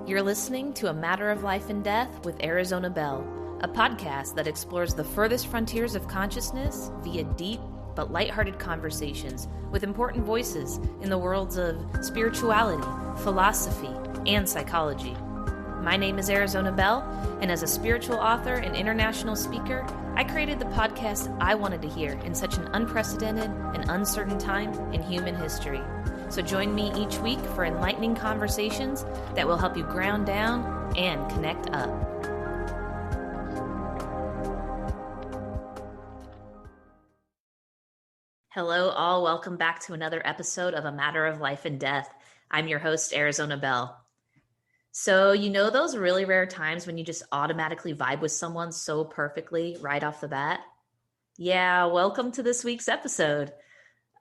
You're listening to A Matter of Life and Death with Arizona Belle, a podcast that explores the furthest frontiers of consciousness via deep but lighthearted conversations with important voices in the worlds of spirituality, philosophy, and psychology. My name is Arizona Belle, and as a spiritual author and international speaker, I created the podcast I wanted to hear in such an unprecedented and uncertain time in human history. So join me each week for enlightening conversations that will help you ground down and connect up. Hello, all. Welcome back to another episode of A Matter of Life and Death. I'm your host, Arizona Belle. So, you know those really rare times when you just automatically vibe with someone so perfectly right off the bat? Yeah, welcome to this week's episode.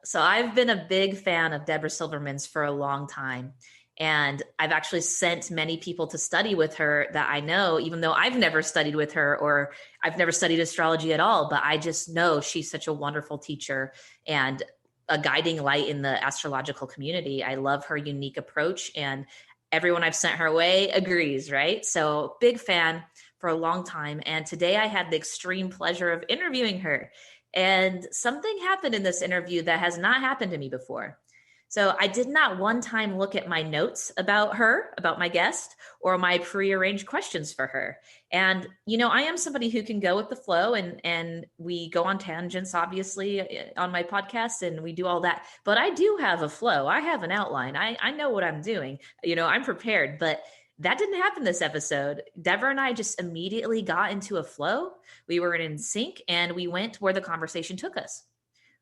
So I've been a big fan of Debra Silverman's for a long time. And I've actually sent many people to study with her that I know, even though I've never studied with her or I've never studied astrology at all. But I just know she's such a wonderful teacher and a guiding light in the astrological community. I love her unique approach, and everyone I've sent her way agrees, right? So big fan for a long time. And today I had the extreme pleasure of interviewing her. And something happened in this interview that has not happened to me before. So I did not one time look at my notes about her, about my guest, or my prearranged questions for her. And, you know, I am somebody who can go with the flow, and we go on tangents, obviously, on my podcast, and we do all that. But I do have a flow. I have an outline. I know what I'm doing. You know, I'm prepared. But that didn't happen this episode. Debra and I just immediately got into a flow. We were in sync, and we went where the conversation took us,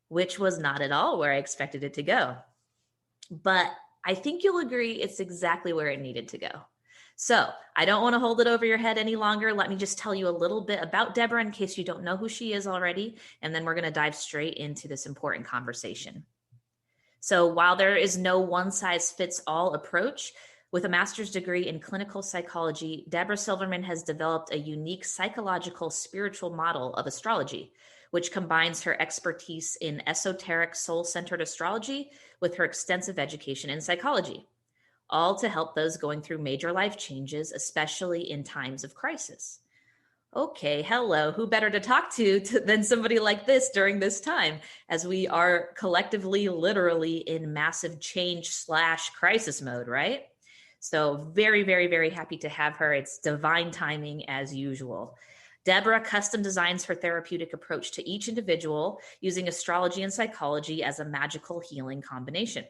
which was not at all where I expected it to go. But I think you'll agree it's exactly where it needed to go. So I don't want to hold it over your head any longer. Let me just tell you a little bit about Debra in case you don't know who she is already. And then we're going to dive straight into this important conversation. So while there is no one-size-fits-all approach, with a master's degree in clinical psychology, Debra Silverman has developed a unique psychological spiritual model of astrology, which combines her expertise in esoteric soul-centered astrology with her extensive education in psychology, all to help those going through major life changes, especially in times of crisis. Okay, hello. Who better to talk to than somebody like this during this time, as we are collectively, literally in massive change/crisis mode, right? So very, very, very happy to have her. It's divine timing as usual. Debra custom designs her therapeutic approach to each individual using astrology and psychology as a magical healing combination.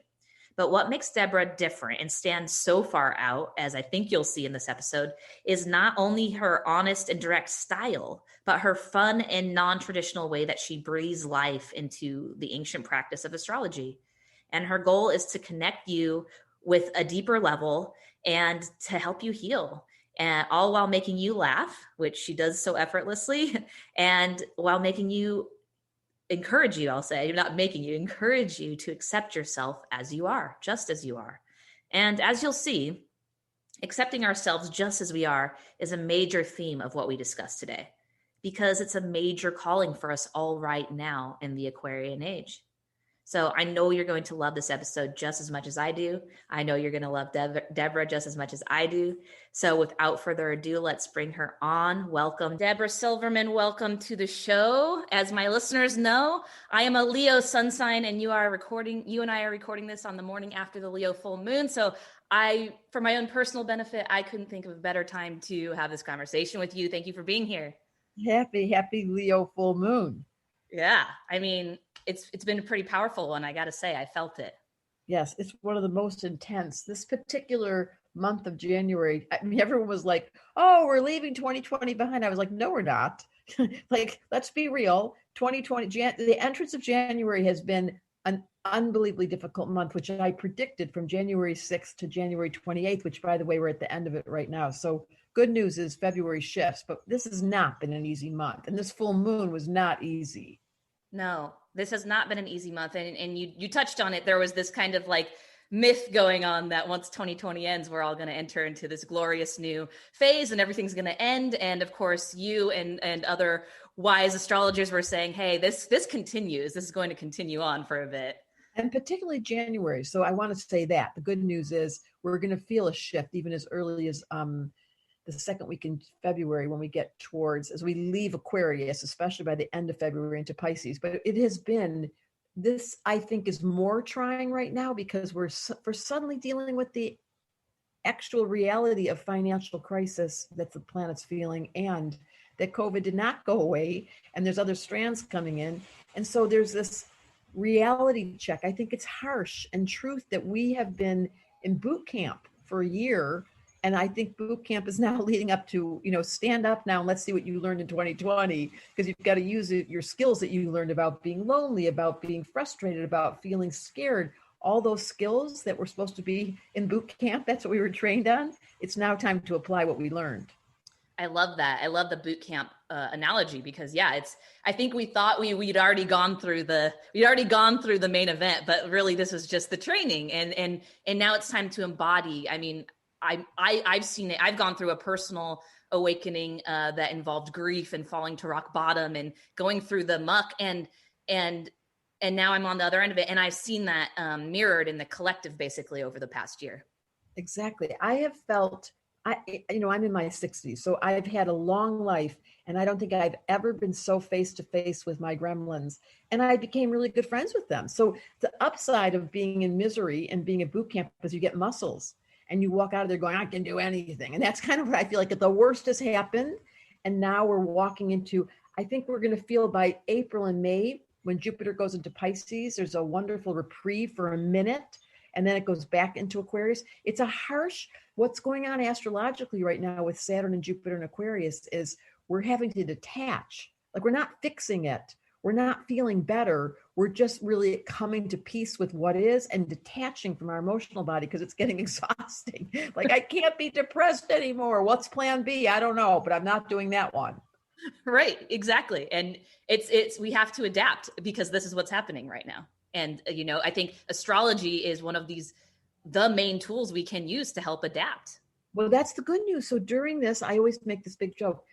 But what makes Debra different and stand so far out, as I think you'll see in this episode, is not only her honest and direct style, but her fun and non-traditional way that she breathes life into the ancient practice of astrology. And her goal is to connect you with a deeper level and to help you heal, and all while making you laugh, which she does so effortlessly, and while making you encourage you, I'll say, not making you, encourage you to accept yourself as you are, just as you are. And as you'll see, accepting ourselves just as we are is a major theme of what we discuss today, because it's a major calling for us all right now in the Aquarian Age. So I know you're going to love this episode just as much as I do. I know you're going to love Debra just as much as I do. So without further ado, let's bring her on. Welcome, Debra Silverman. Welcome to the show. As my listeners know, I am a Leo sun sign, and you and I are recording this on the morning after the Leo full moon. So for my own personal benefit, I couldn't think of a better time to have this conversation with you. Thank you for being here. Happy Leo full moon. Yeah, I mean, it's been a pretty powerful one. I got to say, I felt it. Yes, it's one of the most intense. This particular month of January, I mean, everyone was like, oh, we're leaving 2020 behind. I was like, no, we're not. Like, let's be real. 2020, the entrance of January has been an unbelievably difficult month, which I predicted from January 6th to January 28th, which, by the way, we're at the end of it right now. So good news is February shifts, but this has not been an easy month. And this full moon was not easy. No, this has not been an easy month. And you touched on it. There was this kind of like myth going on that once 2020 ends, we're all going to enter into this glorious new phase and everything's going to end. And of course, you and other wise astrologers were saying, hey, this continues. This is going to continue on for a bit. And particularly January. So I want to say that the good news is we're going to feel a shift even as early as the second week in February, when we get towards, as we leave Aquarius, especially by the end of February into Pisces. But it has been, this I think is more trying right now because we're suddenly dealing with the actual reality of financial crisis that the planet's feeling, and that COVID did not go away, and there's other strands coming in. And so there's this reality check. I think it's harsh and truth that we have been in boot camp for a year. And I think boot camp is now leading up to, stand up now and let's see what you learned in 2020, because you've got to use your skills that you learned about being lonely, about being frustrated, about feeling scared. All those skills that were supposed to be in boot camp, that's what we were trained on. It's now time to apply what we learned. I love that. I love the boot camp analogy because I think we thought we'd already gone through the main event, but really this was just the training, and now it's time to embody. I mean, I've seen it. I've gone through a personal awakening that involved grief and falling to rock bottom and going through the muck, and now I'm on the other end of it, and I've seen that mirrored in the collective basically over the past year. Exactly. I have felt, I'm in my 60s, so I've had a long life, and I don't think I've ever been so face to face with my gremlins, and I became really good friends with them. So the upside of being in misery and being at boot camp is you get muscles, and you walk out of there going, I can do anything. And that's kind of what I feel like. The worst has happened, and now we're walking into, I think we're going to feel by April and May, when Jupiter goes into Pisces, there's a wonderful reprieve for a minute, and then it goes back into Aquarius. It's a harsh, what's going on astrologically right now with Saturn and Jupiter and Aquarius is we're having to detach. Like, we're not fixing it. We're not feeling better. We're just really coming to peace with what is and detaching from our emotional body because it's getting exhausting. Like, I can't be depressed anymore. What's plan B? I don't know, but I'm not doing that one. Right, exactly. And it's we have to adapt because this is what's happening right now. And I think astrology is one of the main tools we can use to help adapt. Well, that's the good news. So during this, I always make this big joke.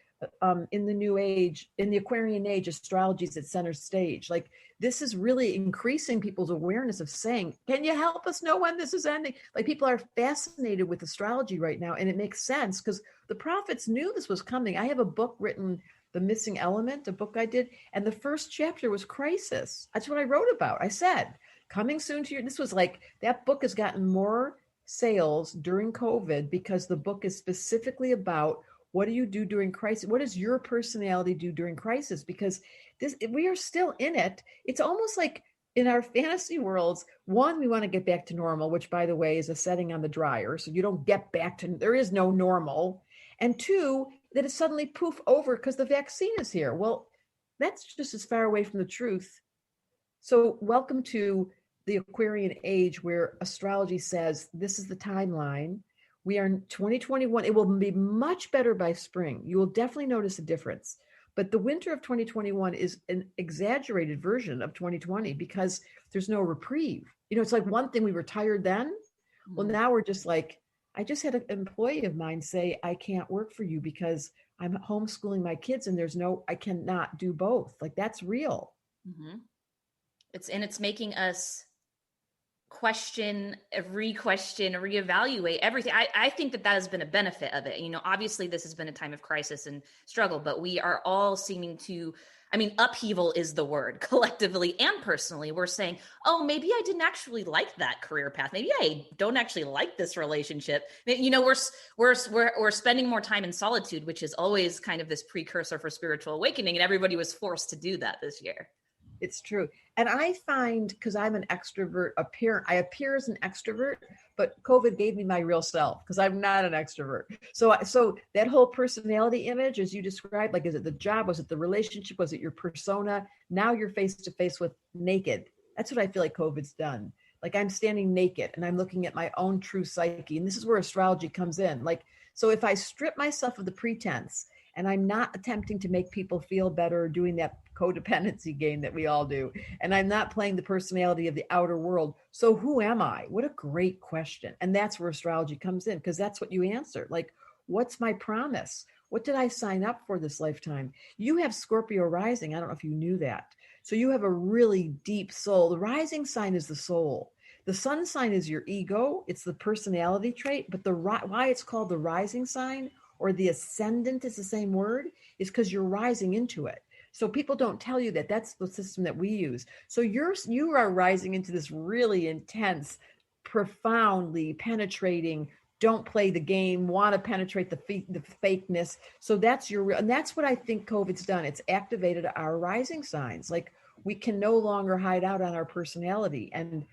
In the new age, in the Aquarian age, astrology is at center stage. Like, this is really increasing people's awareness of saying, can you help us know when this is ending? Like, people are fascinated with astrology right now. And it makes sense because the prophets knew this was coming. I have a book written, The Missing Element, a book I did. And the first chapter was crisis. That's what I wrote about. I said, coming soon to this was like, that book has gotten more sales during COVID because the book is specifically about what do you do during crisis? What does your personality do during crisis? Because we are still in it. It's almost like in our fantasy worlds, one, we want to get back to normal, which, by the way, is a setting on the dryer. So you don't get back to, there is no normal. And two, that it's suddenly poof over because the vaccine is here. Well, that's just as far away from the truth. So welcome to the Aquarian age, where astrology says this is the timeline. We are in 2021. It will be much better by spring. You will definitely notice a difference. But the winter of 2021 is an exaggerated version of 2020 because there's no reprieve. It's like one thing, we were tired then. Well, now we're just like, I just had an employee of mine say, I can't work for you because I'm homeschooling my kids and I cannot do both. Like, that's real. Mm-hmm. It's making us question, reevaluate everything. I think that has been a benefit of it. Obviously this has been a time of crisis and struggle, but we are all seeming to, upheaval is the word, collectively and personally. We're saying, oh, maybe I didn't actually like that career path. Maybe I don't actually like this relationship. We're spending more time in solitude, which is always kind of this precursor for spiritual awakening. And everybody was forced to do that this year. It's true. And I find, because I'm an extrovert, I appear as an extrovert, but COVID gave me my real self because I'm not an extrovert. So that whole personality image, as you described, like, is it the job? Was it the relationship? Was it your persona? Now you're face to face with naked. That's what I feel like COVID's done. Like, I'm standing naked and I'm looking at my own true psyche. And this is where astrology comes in. Like, so if I strip myself of the pretense and I'm not attempting to make people feel better, doing that codependency game that we all do, and I'm not playing the personality of the outer world, so who am I? What a great question. And that's where astrology comes in, because that's what you answer. Like, what's my promise? What did I sign up for this lifetime? You have Scorpio rising. I don't know if you knew that. So you have a really deep soul. The rising sign is the soul. The sun sign is your ego. It's the personality trait. But why it's called the rising sign or the ascendant is the same word is because you're rising into it. So people don't tell you that. That's the system that we use. So you are rising into this really intense, profoundly penetrating, don't play the game, want to penetrate the fakeness. So that's and that's what I think COVID's done. It's activated our rising signs. Like we can no longer hide out on our personality. And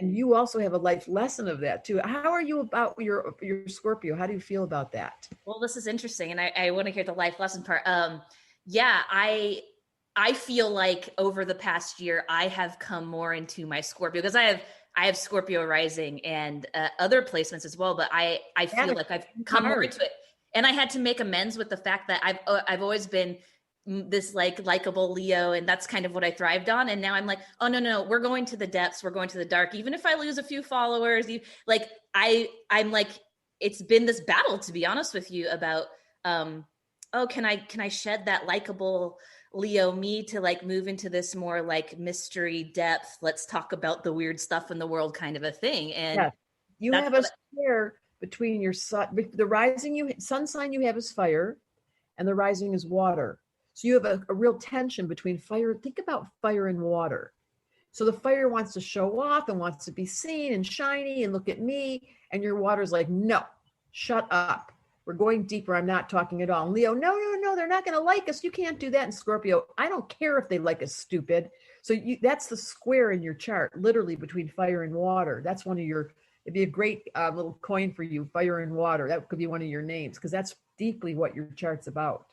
you also have a life lesson of that too. How are you about your Scorpio? How do you feel about that? Well, this is interesting. And I want to hear the life lesson part. Yeah, I feel like over the past year, I have come more into my Scorpio because I have Scorpio rising and other placements as well. But I feel like I've come more into it, and I had to make amends with the fact that I've always been this like likable Leo, and that's kind of what I thrived on. And now I'm like, oh no, we're going to the depths, we're going to the dark. Even if I lose a few followers, like I'm like, it's been this battle, to be honest with you, about oh, can I shed that likable Leo me to like move into this more like mystery depth, let's talk about the weird stuff in the world kind of a thing. And yes. You have a square between your sun, the rising sun sign you have is fire, and the rising is water. So you have a real tension between fire. Think about fire and water. So the fire wants to show off and wants to be seen and shiny and look at me. And your water's like, no, shut up. We're going deeper. I'm not talking at all. And Leo, no, they're not going to like us. You can't do that. And Scorpio, I don't care if they like us, stupid. So that's the square in your chart, literally between fire and water. That's one of your, it'd be a great little coin for you, fire and water. That could be one of your names because that's deeply what your chart's about.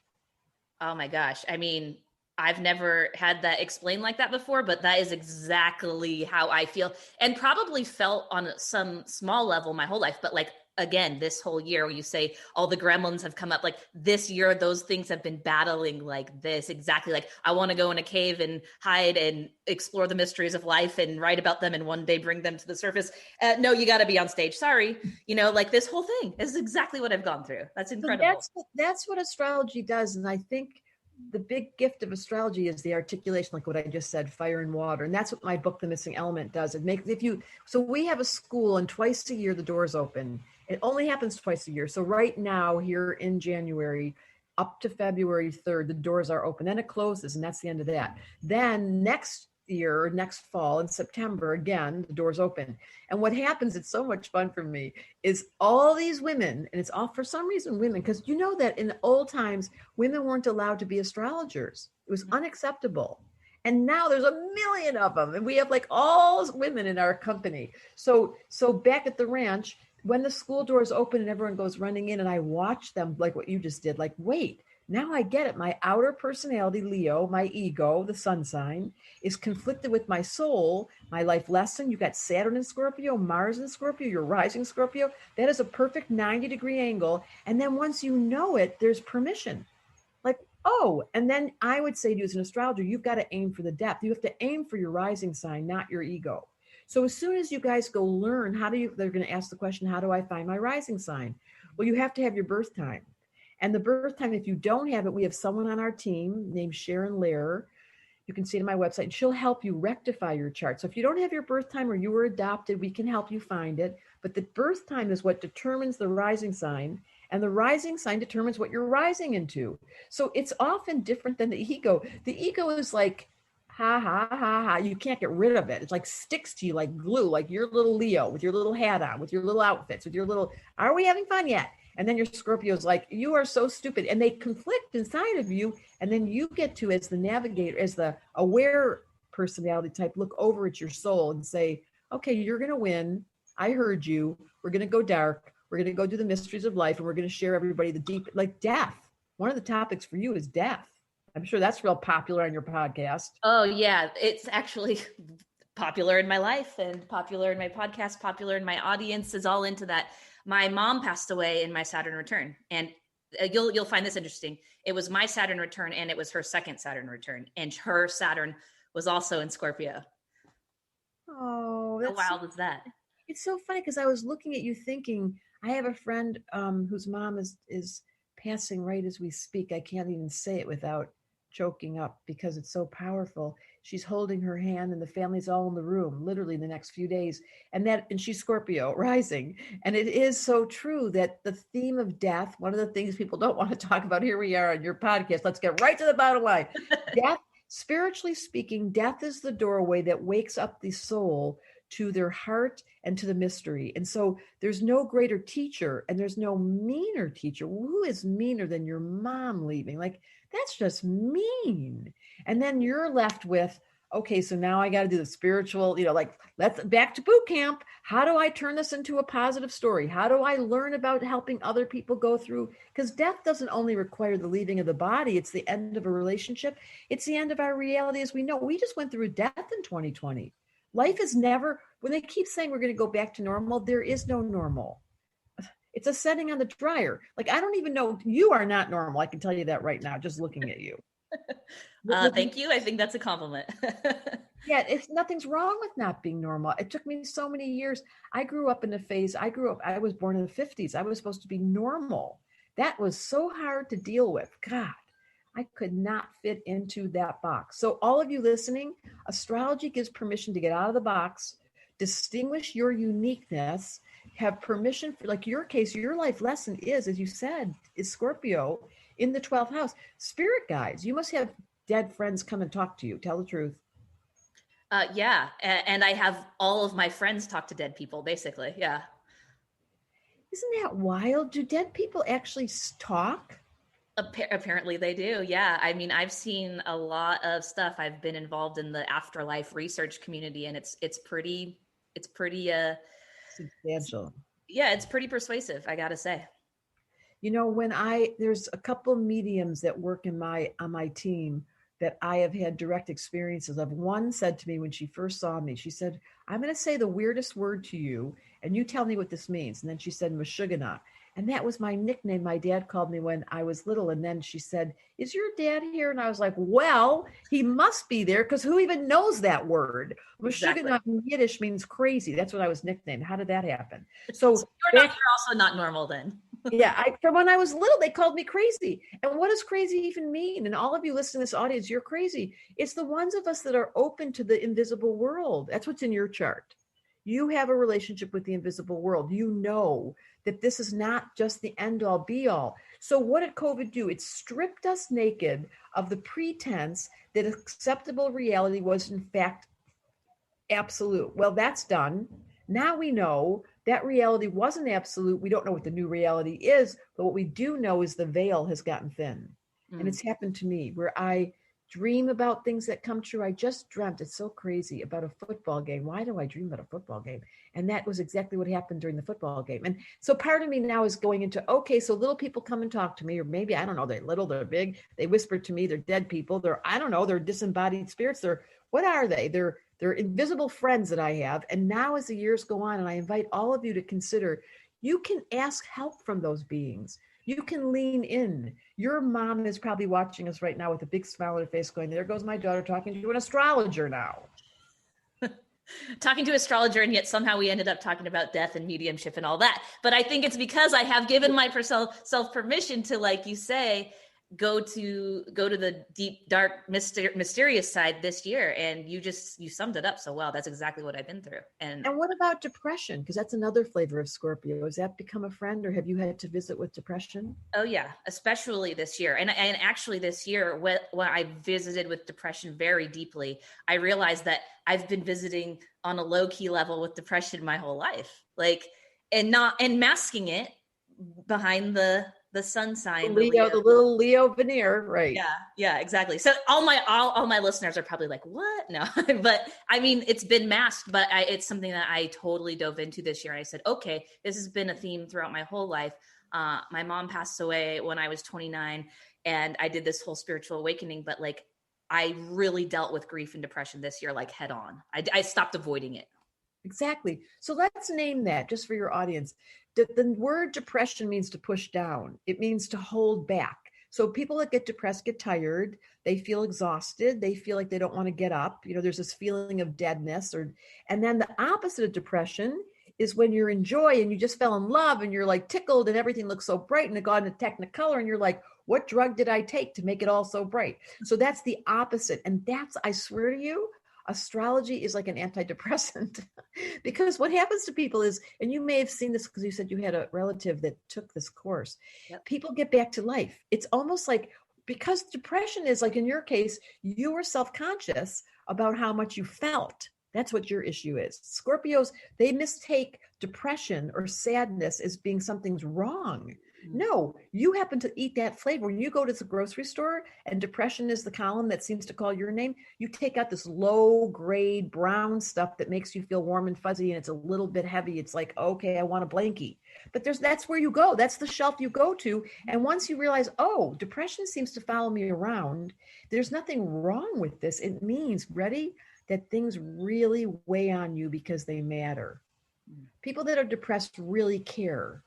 Oh my gosh. I mean, I've never had that explained like that before, but that is exactly how I feel and probably felt on some small level my whole life. But like, again, this whole year where you say all the gremlins have come up, like this year, those things have been battling like this. Exactly. Like I want to go in a cave and hide and explore the mysteries of life and write about them and one day bring them to the surface. No, you got to be on stage. Sorry. Like this whole thing is exactly what I've gone through. That's incredible. So that's what astrology does. And I think the big gift of astrology is the articulation, like what I just said, fire and water. And that's what my book, The Missing Element, does. It makes, so we have a school and twice a year, the doors open. It only happens twice a year. So right now here in January, up to February 3rd, the doors are open. Then it closes and that's the end of that. Then next year, next fall in September, again, the doors open. And what happens, it's so much fun for me, is all these women, and it's all for some reason women, because you know that in old times, women weren't allowed to be astrologers. It was unacceptable. And now there's a million of them. And we have like all women in our company. So back at the ranch, when the school doors open and everyone goes running in and I watch them like what you just did, like, wait, now I get it. My outer personality, Leo, my ego, the sun sign, is conflicted with my soul, my life lesson. You got Saturn in Scorpio, Mars in Scorpio, your rising Scorpio. That is a perfect 90-degree angle. And then once you know it, there's permission. Like, oh, and then I would say to you as an astrologer, you've got to aim for the depth. You have to aim for your rising sign, not your ego. So as soon as you guys go learn, they're going to ask the question, how do I find my rising sign? Well, you have to have your birth time. And the birth time, if you don't have it, we have someone on our team named Sharon Lehrer. You can see it on my website. And she'll help you rectify your chart. So if you don't have your birth time or you were adopted, we can help you find it. But the birth time is what determines the rising sign. And the rising sign determines what you're rising into. So it's often different than the ego. The ego is like, ha, ha, ha, ha. You can't get rid of it. It's like sticks to you like glue, like your little Leo with your little hat on, with your little outfits, with your little, are we having fun yet? And then your Scorpio's like, you are so stupid. And they conflict inside of you. And then you get to, as the navigator, as the aware personality type, look over at your soul and say, okay, you're going to win. I heard you. We're going to go dark. We're going to go do the mysteries of life. And we're going to share everybody the deep, like death. One of the topics for you is death. I'm sure that's real popular on your podcast. Oh yeah. It's actually popular in my life and popular in my podcast, popular in my audience, is all into that. My mom passed away in my Saturn return, and you'll find this interesting. It was my Saturn return and it was her second Saturn return, and her Saturn was also in Scorpio. Oh, how wild is that? It's so funny because I was looking at you thinking, I have a friend whose mom is passing right as we speak. I can't even say it without choking up because it's so powerful. She's holding her hand and the family's all in the room, literally the next few days. And she's Scorpio rising. And it is so true that the theme of death, one of the things people don't want to talk about, here we are on your podcast. Let's get right to the bottom line. Death, spiritually speaking, death is the doorway that wakes up the soul to their heart and to the mystery. And so there's no greater teacher and there's no meaner teacher. Who is meaner than your mom leaving? Like, that's just mean. And then you're left with, okay, so now I got to do the spiritual, like, let's back to boot camp. How do I turn this into a positive story? How do I learn about helping other people go through? Because death doesn't only require the leaving of the body. It's the end of a relationship. It's the end of our reality as we know. We just went through death in 2020. Life is never, when they keep saying we're going to go back to normal, there is no normal. It's a setting on the dryer. Like, I don't even know. You are not normal. I can tell you that right now, just looking at you. Thank you. I think that's a compliment. Yeah, nothing's wrong with not being normal. It took me so many years. I grew up in a phase. I was born in the 50s. I was supposed to be normal. That was so hard to deal with. God, I could not fit into that box. So all of you listening, astrology gives permission to get out of the box, distinguish your uniqueness, have permission for, like your case, your life lesson is, as you said, is Scorpio in the 12th house. Spirit guides, you must have dead friends come and talk to you. Tell the truth. Yeah. And I have all of my friends talk to dead people, basically. Yeah. Isn't that wild? Do dead people actually talk? Apparently they do. Yeah. I mean, I've seen a lot of stuff. I've been involved in the afterlife research community, and it's pretty Substantial. Yeah, it's pretty persuasive, I gotta say. There's a couple mediums that work on my team that I have had direct experiences of. One said to me when she first saw me, she said, I'm going to say the weirdest word to you, and you tell me what this means. And then she said, Meshuggah. And that was my nickname my dad called me when I was little. And then she said, is your dad here? And I was like, well, he must be there, because who even knows that word? Exactly. Meshuggah in Yiddish means crazy. That's what I was nicknamed. How did that happen? So you're also not normal then. Yeah, from when I was little, they called me crazy. And what does crazy even mean? And all of you listening to this audience, you're crazy. It's the ones of us that are open to the invisible world. That's what's in your chart. You have a relationship with the invisible world. You know that this is not just the end all be all. So what did COVID do? It stripped us naked of the pretense that acceptable reality was in fact absolute. Well, that's done. Now we know that reality wasn't absolute. We don't know what the new reality is, but what we do know is the veil has gotten thin. And it's happened to me where I dream about things that come true. I just dreamt, it's so crazy, about a football game. Why do I dream about a football game? And that was exactly what happened during the football game. And so part of me now is going into, okay, so little people come and talk to me, or maybe, I don't know, they're little, they're big, they whisper to me, they're dead people, I don't know, they're disembodied spirits. What are they? They're invisible friends that I have. And now as the years go on, and I invite all of you to consider, you can ask help from those beings. You can lean in. Your mom is probably watching us right now with a big smile on her face going, there goes my daughter talking to an astrologer now. Talking to astrologer, and yet somehow we ended up talking about death and mediumship and all that. But I think it's because I have given myself permission to, like you say, go to the deep, dark, mysterious side this year. And you summed it up so well. That's exactly what I've been through. And what about depression? Because that's another flavor of Scorpio. Has that become a friend, or have you had to visit with depression? Oh yeah, especially this year. And actually this year, when I visited with depression very deeply, I realized that I've been visiting on a low key level with depression my whole life, and masking it behind the sun sign, the little Leo veneer, right? Yeah, exactly. So all my listeners are probably like, what? No, but I mean, it's been masked, but it's something that I totally dove into this year. I said, okay, this has been a theme throughout my whole life. My mom passed away when I was 29, and I did this whole spiritual awakening, but I really dealt with grief and depression this year, head on. I stopped avoiding it. Exactly. So let's name that, just for your audience. The word depression means to push down. It means to hold back. So people that get depressed get tired. They feel exhausted. They feel like they don't want to get up. There's this feeling of deadness. And then the opposite of depression is when you're in joy and you just fell in love and you're like tickled and everything looks so bright and it got into technicolor and you're like, what drug did I take to make it all so bright? So that's the opposite. And that's, I swear to you, astrology is like an antidepressant because what happens to people is, and you may have seen this because you said you had a relative that took this course. Yep. People get back to life. It's almost like, because depression is like, in your case, you were self-conscious about how much you felt. That's what your issue is. Scorpios, they mistake depression or sadness as being something's wrong. No, you happen to eat that flavor. When you go to the grocery store and depression is the column that seems to call your name, you take out this low grade brown stuff that makes you feel warm and fuzzy and it's a little bit heavy. It's like, okay, I want a blankie. But that's where you go. That's the shelf you go to. And once you realize, oh, depression seems to follow me around, there's nothing wrong with this. It means, ready, that things really weigh on you because they matter. People that are depressed really care.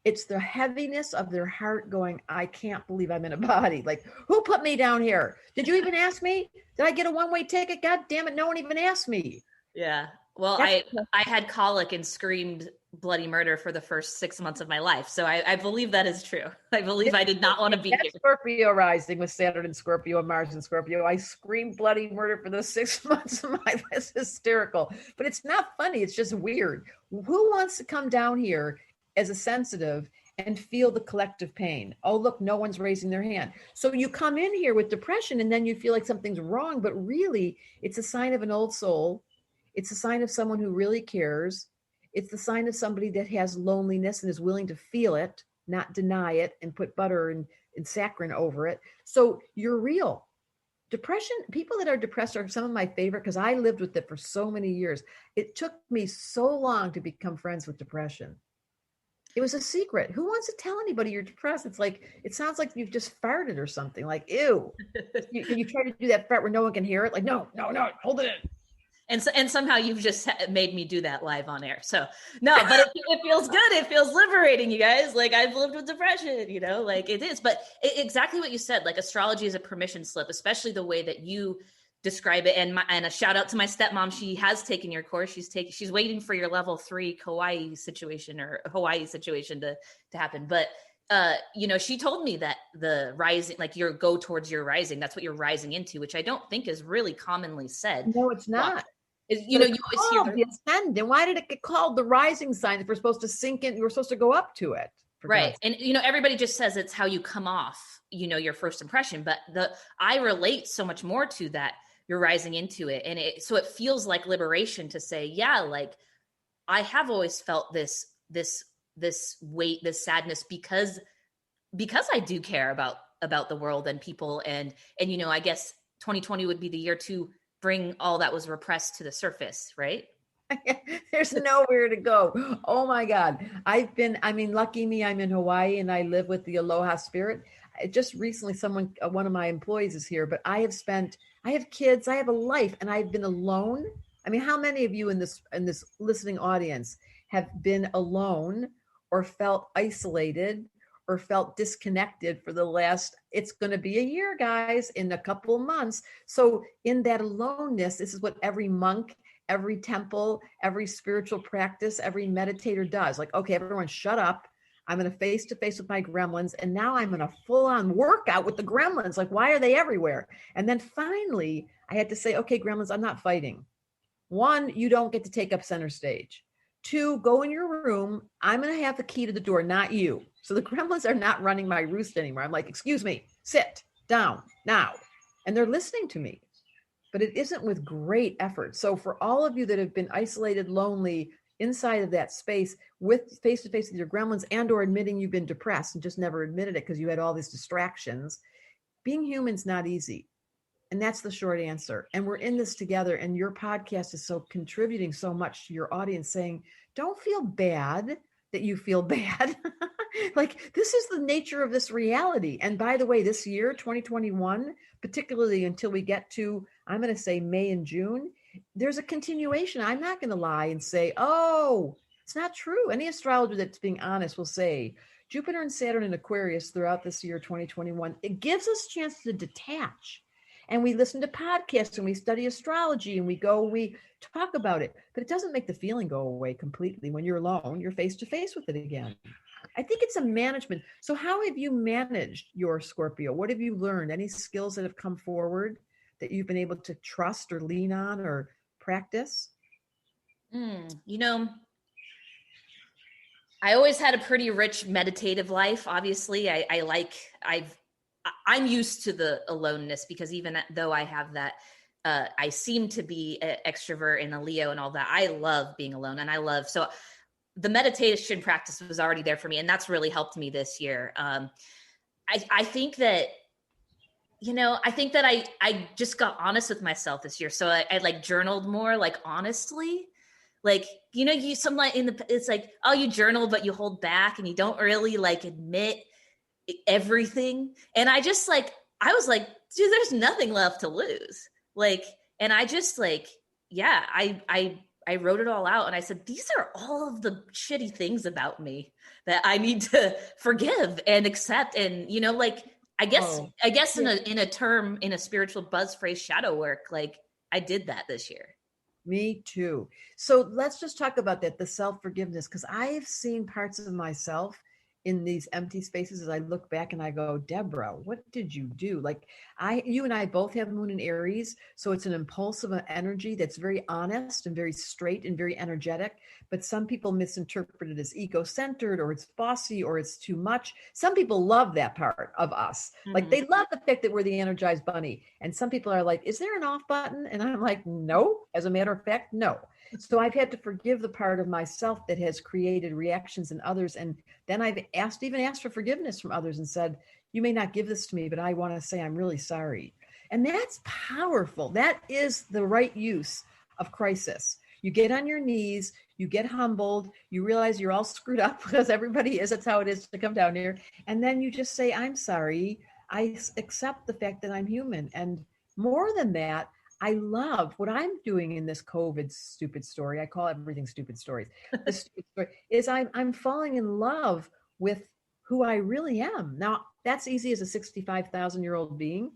It's the heaviness of their heart going, I can't believe I'm in a body. Like, who put me down here? Did you even ask me? Did I get a one-way ticket? God damn it. No one even asked me. Yeah. Well, I had colic and screamed bloody murder for the first 6 months of my life. So I believe that is true. I believe I did not want to be here. Scorpio rising with Saturn and Scorpio and Mars and Scorpio. I screamed bloody murder for the 6 months of my life. It's hysterical, but it's not funny. It's just weird. Who wants to come down here as a sensitive and feel the collective pain? Oh, look, no one's raising their hand. So you come in here with depression and then you feel like something's wrong, but really it's a sign of an old soul. It's a sign of someone who really cares. It's the sign of somebody that has loneliness and is willing to feel it, not deny it and put butter and saccharin over it. So you're real. Depression, people that are depressed are some of my favorite because I lived with it for so many years. It took me so long to become friends with depression. It was a secret. Who wants to tell anybody you're depressed? It's like, it sounds like you've just farted or something. Like, ew. Can you try to do that fart where no one can hear it? Like, no, hold it in. And somehow you've just made me do that live on air. So no, but it feels good. It feels liberating, you guys. Like, I've lived with depression, like it is. But exactly what you said, like astrology is a permission slip, especially the way that you describe it. And a shout out to my stepmom. She has taken your course. She's waiting for your level 3 Hawaii situation to happen. But she told me that the rising, like your go towards your rising, that's what you're rising into, which I don't think is really commonly said. No, it's not. You always hear the ascendant. Why did it get called the rising sign if we're supposed to sink in? We're supposed to go up to it. Right. And, everybody just says it's how you come off, your first impression, but I relate so much more to that. You're rising into it. And so it feels like liberation to say, yeah, like I have always felt this weight, this sadness because I do care about the world and people. And, I guess 2020 would be the year to bring all that was repressed to the surface, right? There's nowhere to go. Oh my God. Lucky me, I'm in Hawaii and I live with the Aloha spirit. Just recently, one of my employees is here, but I have kids, I have a life, and I've been alone. I mean, how many of you in this listening audience have been alone or felt isolated or felt disconnected for the last, it's going to be a year, guys, in a couple of months. So in that aloneness, this is what every monk, every temple, every spiritual practice, every meditator does. Like, okay, everyone shut up. I'm going to face to face with my gremlins. And now I'm in a full on workout with the gremlins. Like, why are they everywhere? And then finally I had to say, okay, gremlins, I'm not fighting. 1, you don't get to take up center stage. 2, go in your room. I'm going to have the key to the door, not you. So the gremlins are not running my roost anymore. I'm like, excuse me, sit down now. And they're listening to me, but it isn't with great effort. So for all of you that have been isolated, lonely inside of that space with face to face with your gremlins and or admitting you've been depressed and just never admitted it because you had all these distractions, being human's not easy. And that's the short answer. And we're in this together. And your podcast is so contributing so much to your audience, saying, don't feel bad that you feel bad. Like, this is the nature of this reality. And by the way, this year, 2021, particularly until we get to, I'm going to say May and June, there's a continuation. I'm not going to lie and say, oh, it's not true. Any astrologer that's being honest will say Jupiter and Saturn in Aquarius throughout this year, 2021, it gives us a chance to detach. and we listen to podcasts and we study astrology and we talk about it, but it doesn't make the feeling go away completely. When you're alone, you're face to face with it again. I think it's a management. So how have you managed your Scorpio? What have you learned? Any skills that have come forward that you've been able to trust or lean on or practice? You know, I always had a pretty rich meditative life. Obviously, I'm used to the aloneness, because even though I have that, I seem to be an extrovert and a Leo and all that, I love being alone. And so the meditation practice was already there for me. And that's really helped me this year. I think that, I just got honest with myself this year. So I like journaled more, like honestly, like, it's like, oh, you journal, but you hold back and you don't really like admit everything. And I was like, dude, there's nothing left to lose. Like, and I just like, yeah, I wrote it all out, and I said, these are all of the shitty things about me that I need to forgive and accept. And, I guess in a spiritual buzz phrase, shadow work, like I did that this year. Me too. So let's just talk about that, the self-forgiveness, because I've seen parts of myself in these empty spaces as I look back and I go, Debra, what did you do? Like you and I both have moon in Aries. So it's an impulsive energy that's very honest and very straight and very energetic. But some people misinterpret it as ego-centered, or it's bossy, or it's too much. Some people love that part of us. Mm-hmm. Like they love the fact that we're the energized bunny. And some people are like, is there an off button? And I'm like, no, as a matter of fact, no. So I've had to forgive the part of myself that has created reactions in others. And then I've even asked for forgiveness from others and said, you may not give this to me, but I want to say I'm really sorry. And that's powerful. That is the right use of crisis. You get on your knees, you get humbled, you realize you're all screwed up, because everybody is. That's how it is to come down here. And then you just say, I'm sorry. I accept the fact that I'm human. And more than that, I love what I'm doing in this COVID stupid story. I call everything stupid stories. This stupid story is I'm falling in love with who I really am. Now, that's easy as a 65,000-year-old being,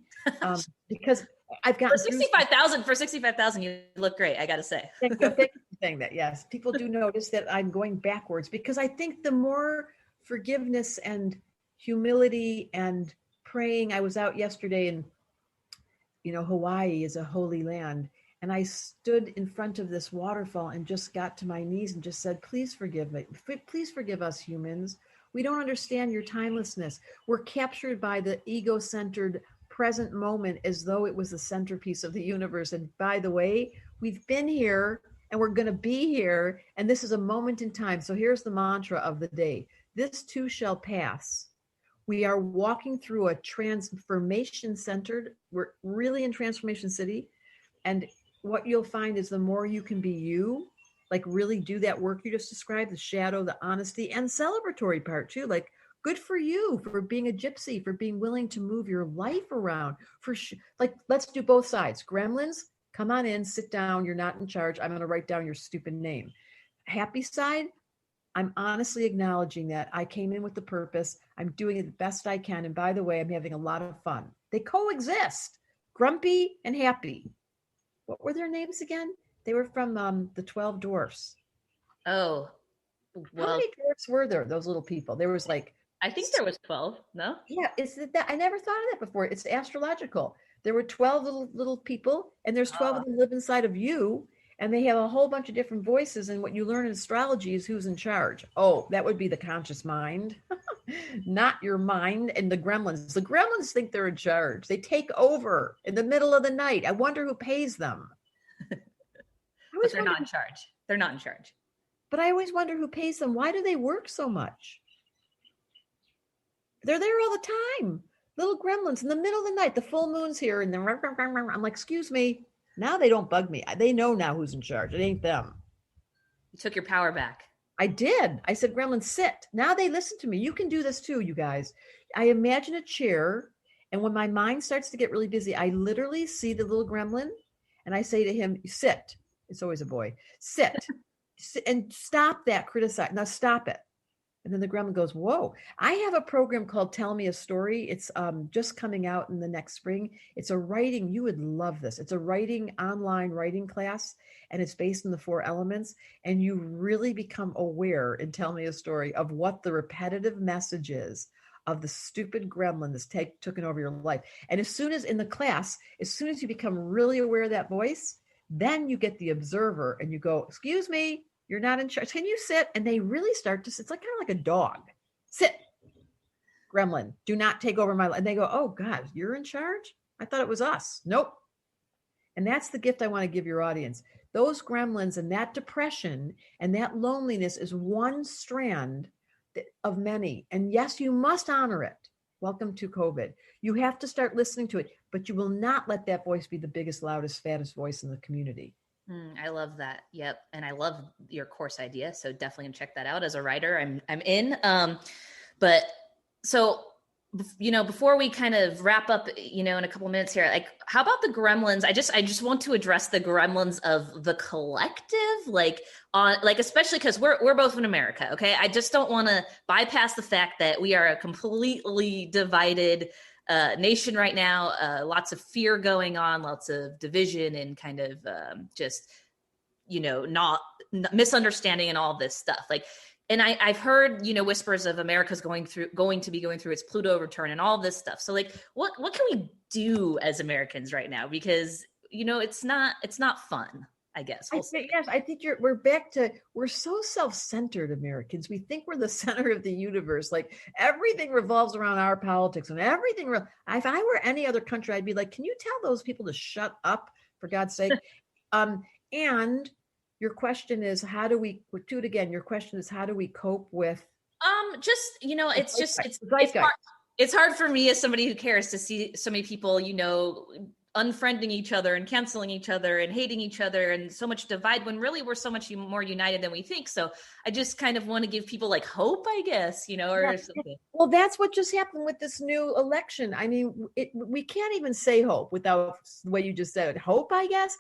because I've got for 65,000, you look great, I got to say. Thank you for saying that. Yes, people do notice that I'm going backwards, because I think the more forgiveness and humility and praying. I was out yesterday and Hawaii is a holy land. And I stood in front of this waterfall and just got to my knees and just said, please forgive me. Please forgive us humans. We don't understand your timelessness. We're captured by the ego-centered present moment as though it was the centerpiece of the universe. And by the way, we've been here and we're going to be here. And this is a moment in time. So here's the mantra of the day. This too shall pass. We are walking through a transformation centered. We're really in Transformation City. And what you'll find is the more you can be you, like really do that work you just described, the shadow, the honesty, and celebratory part too. Like, good for you for being a gypsy, for being willing to move your life around. Like, let's do both sides. Gremlins, come on in, sit down. You're not in charge. I'm going to write down your stupid name. Happy side, I'm honestly acknowledging that I came in with the purpose. I'm doing it the best I can. And by the way, I'm having a lot of fun. They coexist, grumpy and happy. What were their names again? They were from the 12 Dwarfs. Oh, well. How many dwarfs were there, those little people? There was like... I think there was 12, no? Yeah, it's that. I never thought of that before. It's astrological. There were 12 little people, and there's 12 of them live inside of you. And they have a whole bunch of different voices. And what you learn in astrology is who's in charge. Oh, that would be the conscious mind, not your mind. And the gremlins. The gremlins think they're in charge. They take over in the middle of the night. I wonder who pays them. But they're not in charge. They're not in charge. But I always wonder who pays them. Why do they work so much? They're there all the time. Little gremlins in the middle of the night. The full moon's here. And then I'm like, excuse me. Now they don't bug me. They know now who's in charge. It ain't them. You took your power back. I did. I said, Gremlin, sit. Now they listen to me. You can do this too, you guys. I imagine a chair. And when my mind starts to get really busy, I literally see the little gremlin and I say to him, sit. It's always a boy. Sit. And stop that criticize. Now stop it. And then the gremlin goes, whoa. I have a program called Tell Me a Story. It's just coming out in the next spring. It's a writing, you would love this. It's a online writing class, and it's based on the 4 elements. And you really become aware in Tell Me a Story of what the repetitive message is of the stupid gremlin that's taken over your life. And as soon as in the class, as soon as you become really aware of that voice, then you get the observer and you go, excuse me, you're not in charge. Can you sit? And they really start to sit. It's like kind of like a dog. Sit, gremlin. Do not take over my life. And they go, oh God, you're in charge? I thought it was us. Nope. And that's the gift I want to give your audience. Those gremlins and that depression and that loneliness is one strand of many. And yes, you must honor it. Welcome to COVID. You have to start listening to it, but you will not let that voice be the biggest, loudest, fattest voice in the community. I love that. Yep. And I love your course idea. So definitely check that out. As a writer, I'm in. But so, before we kind of wrap up, in a couple of minutes here, like, how about the gremlins? I just want to address the gremlins of the collective, especially because we're both in America. Okay. I just don't want to bypass the fact that we are a completely divided nation right now. Lots of fear going on, lots of division and kind of not misunderstanding and all this stuff. And I've heard, whispers of America's going to be going through its Pluto return and all this stuff. So what can we do as Americans right now? Because, it's not fun, I guess. I think we're so self-centered Americans. We think we're the center of the universe. Like everything revolves around our politics and everything. If I were any other country, I'd be like, can you tell those people to shut up, for God's sake? And your question is, do it again. Your question is, how do we cope with? It's hard for me as somebody who cares to see so many people, unfriending each other and canceling each other and hating each other and so much divide when really we're so much more united than we think. So I just kind of want to give people hope, I guess, or something. Well, that's what just happened with this new election. I mean, we can't even say hope without the way you just said it. Hope, I guess.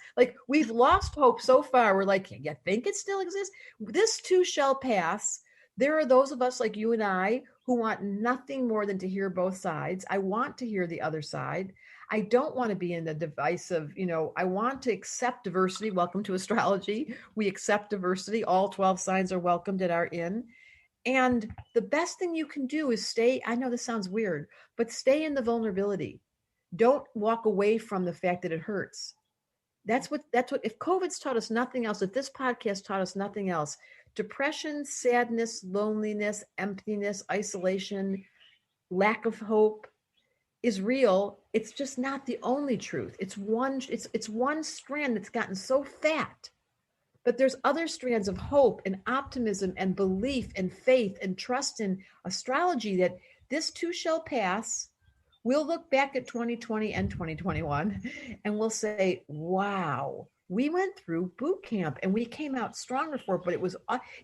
We've lost hope so far. We're like, you think it still exists? This too shall pass. There are those of us like you and I who want nothing more than to hear both sides. I want to hear the other side. I don't want to be in the divisive, I want to accept diversity. Welcome to astrology. We accept diversity. All 12 signs are welcomed at our inn. And the best thing you can do is stay. I know this sounds weird, but stay in the vulnerability. Don't walk away from the fact that it hurts. That's what, if COVID's taught us nothing else, if this podcast taught us nothing else, depression, sadness, loneliness, emptiness, isolation, lack of hope is real. It's just not the only truth. It's one strand that's gotten so fat, but there's other strands of hope and optimism and belief and faith and trust in astrology that this too shall pass. We'll look back at 2020 and 2021 and we'll say, wow, we went through boot camp and we came out stronger for it. But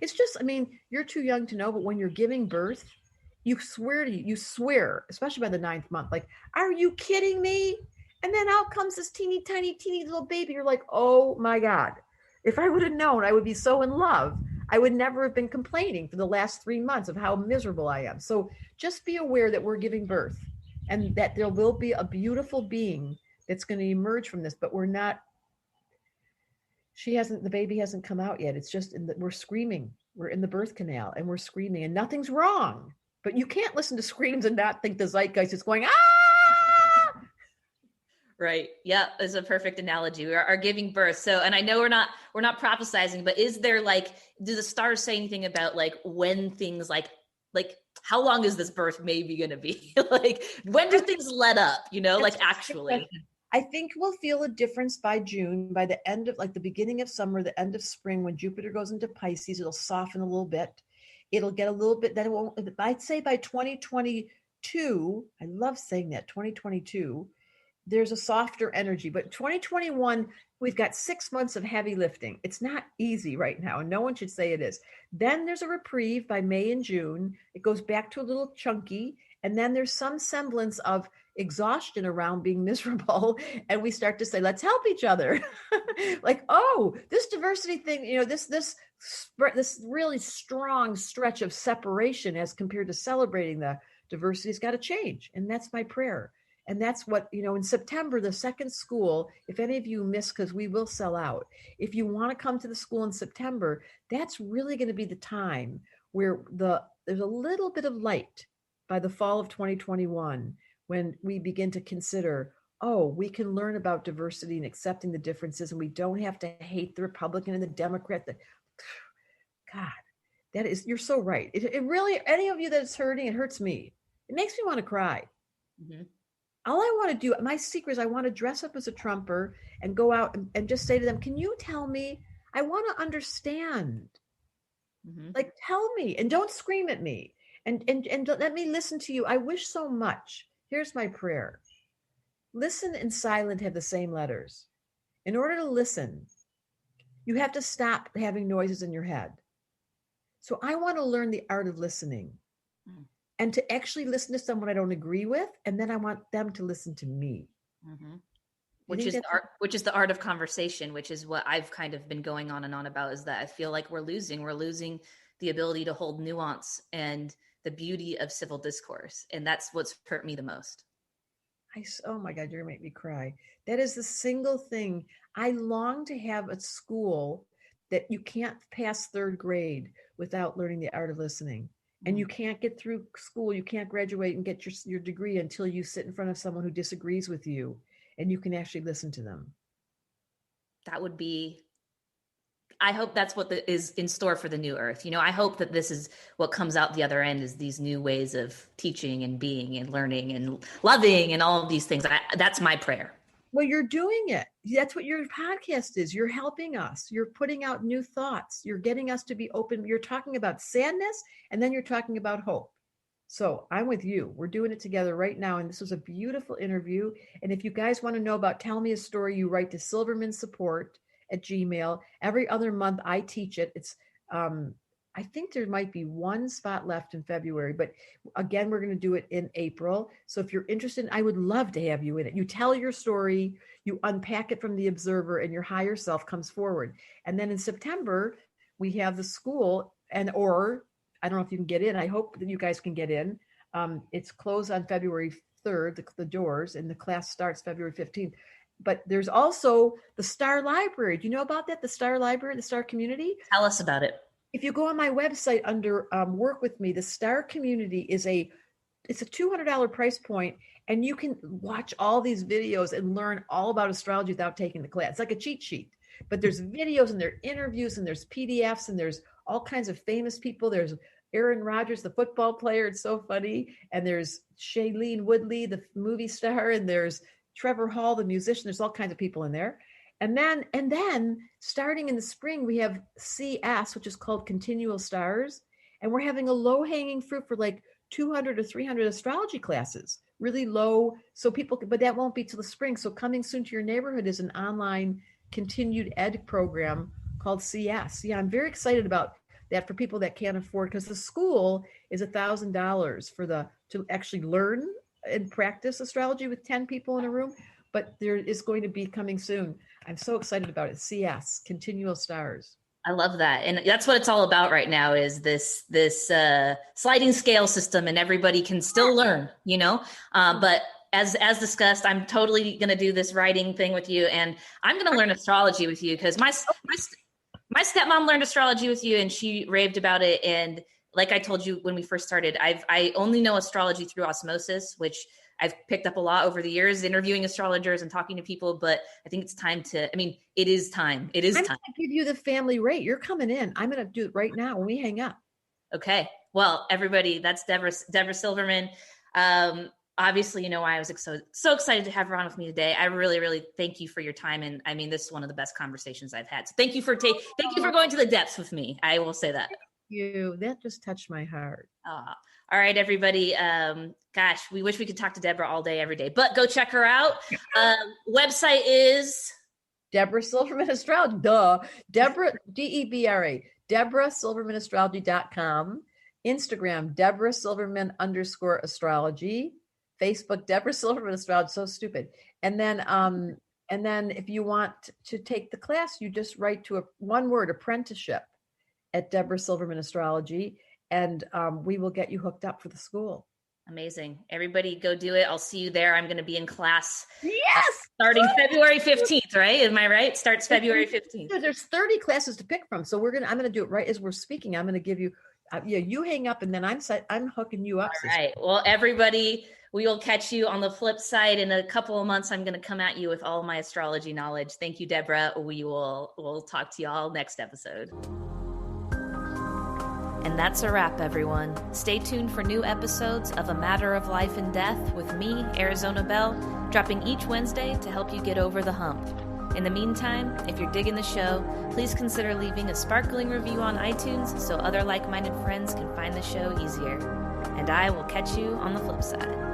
it's just, you're too young to know, but when you're giving birth, you swear, especially by the 9th month, are you kidding me? And then out comes this teeny little baby. You're like, oh my God, if I would have known, I would be so in love. I would never have been complaining for the last 3 months of how miserable I am. So just be aware that we're giving birth and that there will be a beautiful being that's going to emerge from this, but we're not, the baby hasn't come out yet. It's just we're screaming. We're in the birth canal and we're screaming and nothing's wrong. But you can't listen to screams and not think the zeitgeist is going, ah! Right. Yeah, is a perfect analogy. We are giving birth. So, and I know we're not prophesizing, but is there do the stars say anything about when things how long is this birth maybe going to be? When do things let up, actually? I think we'll feel a difference by June, by the end of the beginning of summer, the end of spring, when Jupiter goes into Pisces, it'll soften a little bit. It'll get a little bit, then it won't, I'd say by 2022, I love saying that, 2022, there's a softer energy. But 2021, we've got 6 months of heavy lifting. It's not easy right now, and no one should say it is. Then there's a reprieve by May and June. It goes back to a little chunky, and then there's some semblance of exhaustion around being miserable, and we start to say, let's help each other. Oh, this diversity thing, this this really strong stretch of separation as compared to celebrating the diversity has got to change. And that's my prayer. And that's what, in September, the second school, if any of you miss, because we will sell out, if you want to come to the school in September, that's really going to be the time where there's a little bit of light by the fall of 2021, when we begin to consider, oh, we can learn about diversity and accepting the differences, and we don't have to hate the Republican and the Democrat. God, you're so right. It really, any of you that's hurting, it hurts me. It makes me want to cry. Mm-hmm. All I want to do, my secret is I want to dress up as a Trumper and go out and just say to them, can you tell me? I want to understand. Mm-hmm. Like, tell me, and don't scream at me, and let me listen to you. I wish so much. Here's my prayer. Listen and silent have the same letters. In order to listen, you have to stop having noises in your head. So I want to learn the art of listening, and to actually listen to someone I don't agree with, and then I want them to listen to me. Mm-hmm. Which is the art of conversation, which is what I've kind of been going on and on about, is that I feel like we're losing the ability to hold nuance and the beauty of civil discourse. And that's what's hurt me the most. Oh my God, you're gonna make me cry. That is the single thing. I long to have a school that you can't pass third grade without learning the art of listening. And you can't get through school, you can't graduate and get your degree until you sit in front of someone who disagrees with you and you can actually listen to them. That would be, I hope that's what is in store for the new earth. I hope that this is what comes out the other end, is these new ways of teaching and being and learning and loving and all of these things. That's my prayer. Well, you're doing it. That's what your podcast is. You're helping us. You're putting out new thoughts. You're getting us to be open. You're talking about sadness, and then you're talking about hope. So I'm with you. We're doing it together right now. And this was a beautiful interview. And if you guys want to know about Tell Me a Story, you write to silvermansupport@gmail. Every other month I teach it. It's, I think there might be one spot left in February, but again, we're going to do it in April. So if you're interested, I would love to have you in it. You tell your story, you unpack it from the observer, and your higher self comes forward. And then in September, we have the school, or I don't know if you can get in. I hope that you guys can get in. It's closed on February 3rd, the doors, and the class starts February 15th. But there's also the Star Library. Do you know about that? The Star Library, the Star Community? Tell us about it. If you go on my website under Work With Me, the Star Community it's a $200 price point, and you can watch all these videos and learn all about astrology without taking the class. It's like a cheat sheet, but there's videos and there are interviews and there's PDFs and there's all kinds of famous people. There's Aaron Rodgers, the football player. It's so funny. And there's Shailene Woodley, the movie star, and there's Trevor Hall, the musician. There's all kinds of people in there. And then starting in the spring, we have CS, which is called Continual Stars. And we're having a low hanging fruit for like 200 or 300 astrology classes, really low. So but that won't be till the spring. So coming soon to your neighborhood is an online continued ed program called CS. Yeah, I'm very excited about that for people that can't afford, because the school is $1,000 to actually learn and practice astrology with 10 people in a room. But there is going to be coming soon. I'm so excited about it. CS, Continual Stars. I love that. And that's what it's all about right now, is this sliding scale system, and everybody can still learn, but as discussed, I'm totally going to do this writing thing with you, and I'm going to learn astrology with you, because my stepmom learned astrology with you and she raved about it. And like I told you when we first started, I only know astrology through osmosis, which I've picked up a lot over the years, interviewing astrologers and talking to people, but I think it's time it is time. It is time. I'm going to give you the family rate. You're coming in. I'm going to do it right now when we hang up. Okay. Well, everybody, that's Debra Silverman. Obviously, I was so excited to have her on with me today. I really, really thank you for your time. And I mean, this is one of the best conversations I've had. So thank you for going to the depths with me. I will say that. Thank you. That just touched my heart. All right, everybody. Gosh, we wish we could talk to Debra all day, every day, but go check her out. Website is Debra Silverman Astrology. Debra, Debra, DebraSilvermanAstrology.com. Instagram, Debra Silverman _astrology. Facebook, Debra Silverman Astrology. So stupid. And then if you want to take the class, you just write to one word, apprenticeship. at Debra Silverman Astrology, and we will get you hooked up for the school. Amazing. Everybody go do it. I'll see you there. I'm going to be in class. Yes. Starting February 15th, right? Am I right? Starts February 15th. There's 30 classes to pick from. So I'm going to do it right as we're speaking. I'm going to give you, you hang up and then I'm hooking you up. All right. Well, everybody, we will catch you on the flip side. In a couple of months, I'm going to come at you with all my astrology knowledge. Thank you, Debra. We'll talk to you all next episode. And that's a wrap, everyone. Stay tuned for new episodes of A Matter of Life and Death with me, Arizona Belle, dropping each Wednesday to help you get over the hump. In the meantime, if you're digging the show, please consider leaving a sparkling review on iTunes so other like-minded friends can find the show easier. And I will catch you on the flip side.